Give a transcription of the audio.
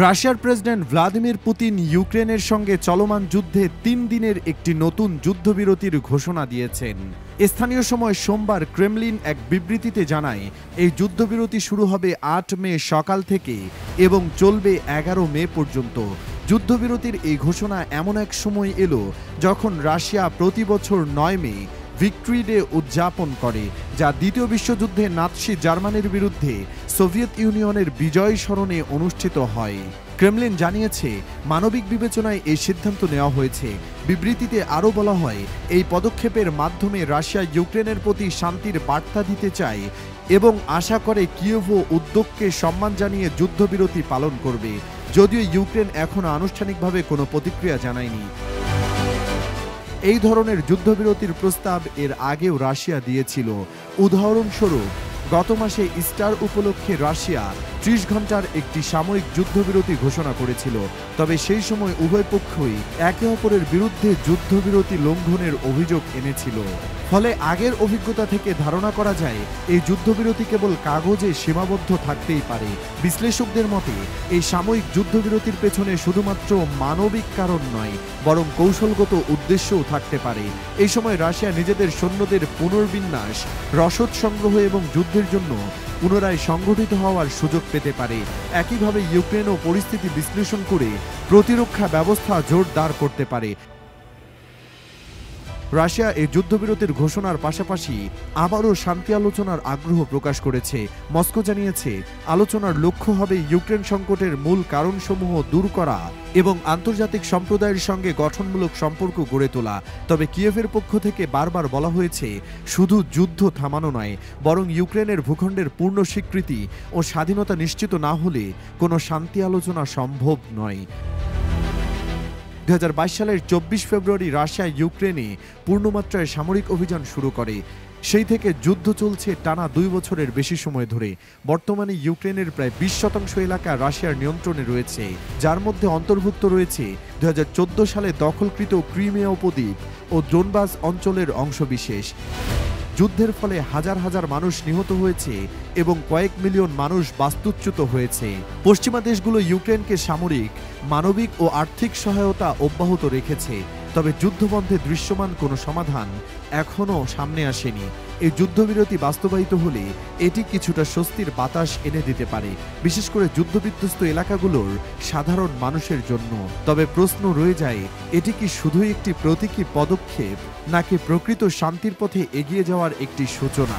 রাশিয়ার president Vladimir Putin ইউক্রেনের সঙ্গে চলমান যুদ্ধে ৩ দিনের একটি নতুন যুদ্ধবিরতির ঘোষণা দিয়েছেন। স্থানীয় সময় সোমবার ক্রেমলিন এক বিবৃতিতে জানায়, এই যুদ্ধবিরতি শুরু হবে ৮ মে সকাল থেকে এবং চলবে ১১ মে পর্যন্ত। যুদ্ধবিরতির এই ঘোষণা এমন এক সময় এলো যখন রাশিয়া প্রতি বছর ৯ মে ভিক্টরি ডে উদযাপন করে, যা দ্বিতীয় বিশ্বযুদ্ধে নাৎসি জার্মানির বিরুদ্ধে সোভিয়েত ইউনিয়নের বিজয় স্মরণে অনুষ্ঠিত হয়। ক্রেমলিন জানিয়েছে, মানবিক বিবেচনায় এই সিদ্ধান্ত নেওয়া হয়েছে। বিবৃতিতে আরও বলা হয়, এই পদক্ষেপের মাধ্যমে রাশিয়া ইউক্রেনের প্রতি শান্তির বার্তা দিতে চায় এবং আশা করে কিয়েভ উদ্যোগকে সম্মান জানিয়ে যুদ্ধবিরতি পালন করবে, যদিও ইউক্রেন এখনও আনুষ্ঠানিকভাবে কোনো প্রতিক্রিয়া জানায়নি। এই ধরনের যুদ্ধবিরতির প্রস্তাব এর আগেও রাশিয়া দিয়েছিল। উদাহরণস্বরূপ, গত মাসে ইস্টার উপলক্ষে রাশিয়া ৩০ ঘন্টার একটি সাময়িক যুদ্ধবিরতি ঘোষণা করেছিল, তবে সেই সময় উভয় পক্ষই একে অপরের বিরুদ্ধে যুদ্ধবিরতি লঙ্ঘনের অভিযোগ এনেছিল। ফলে আগের অভিজ্ঞতা থেকে ধারণা করা যায়, এই যুদ্ধবিরতি কেবল কাগজে সীমাবদ্ধ থাকতেই পারে। বিশ্লেষকদের মতে, এই সাময়িক যুদ্ধবিরতির পেছনে শুধুমাত্র মানবিক কারণ নয়, বরং কৌশলগত উদ্দেশ্যও থাকতে পারে। এই সময় রাশিয়া নিজেদের সৈন্যদের পুনর্বিন্যাস, রসদ সংগ্রহ এবং যুদ্ধের জন্য পুনরায় সংগঠিত হওয়ার সুযোগ পেতে পারে। একইভাবে ইউক্রেনও পরিস্থিতি বিশ্লেষণ করে প্রতিরক্ষা ব্যবস্থা জোরদার করতে পারে। রাশিয়া এই যুদ্ধবিরতির ঘোষণার পাশাপাশি আবারও শান্তি আলোচনার আগ্রহ প্রকাশ করেছে। মস্কো জানিয়েছে, আলোচনার লক্ষ্য হবে ইউক্রেন সংকটের মূল কারণসমূহ দূর করা এবং আন্তর্জাতিক সম্প্রদায়ের সঙ্গে গঠনমূলক সম্পর্ক গড়ে তোলা। তবে কিয়েভের পক্ষ থেকে বারবার বলা হয়েছে, শুধু যুদ্ধ থামানো নয়, বরং ইউক্রেনের ভূখণ্ডের পূর্ণ স্বীকৃতি ও স্বাধীনতা নিশ্চিত না হলে কোনো শান্তি আলোচনা সম্ভব নয়। ২০২২ সালের ২৪ ফেব্রুয়ারি রাশিয়া ইউক্রেনে পূর্ণমাত্রায় সামরিক অভিযান শুরু করে। সেই থেকে যুদ্ধ চলছে টানা ২ বছরের বেশি সময় ধরে। বর্তমানে ইউক্রেনের প্রায় ২০% এলাকা রাশিয়ার নিয়ন্ত্রণে রয়েছে, যার মধ্যে অন্তর্ভুক্ত রয়েছে ২০১৪ সালে দখলকৃত ক্রিমিয়া উপদ্বীপ ও ডোনবাস অঞ্চলের অংশবিশেষ। যুদ্ধের ফলে হাজার হাজার মানুষ নিহত হয়েছে এবং কয়েক মিলিয়ন মানুষ বাস্তুচ্যুত হয়েছে। পশ্চিমা দেশগুলো ইউক্রেনকে সামরিক, মানবিক ও আর্থিক সহায়তা অব্যাহত রেখেছে, তবে যুদ্ধবন্ধে দৃশ্যমান কোনো সমাধান এখনও সামনে আসেনি। এই যুদ্ধবিরতি বাস্তবায়িত হলে এটি কিছুটা স্বস্তির বাতাস এনে দিতে পারে, বিশেষ করে যুদ্ধবিধ্বস্ত এলাকাগুলোর সাধারণ মানুষের জন্য। তবে প্রশ্ন রয়ে যায়, এটি কি শুধুই একটি প্রতীকী পদক্ষেপ নাকি প্রকৃত শান্তির পথে এগিয়ে যাওয়ার একটি সূচনা?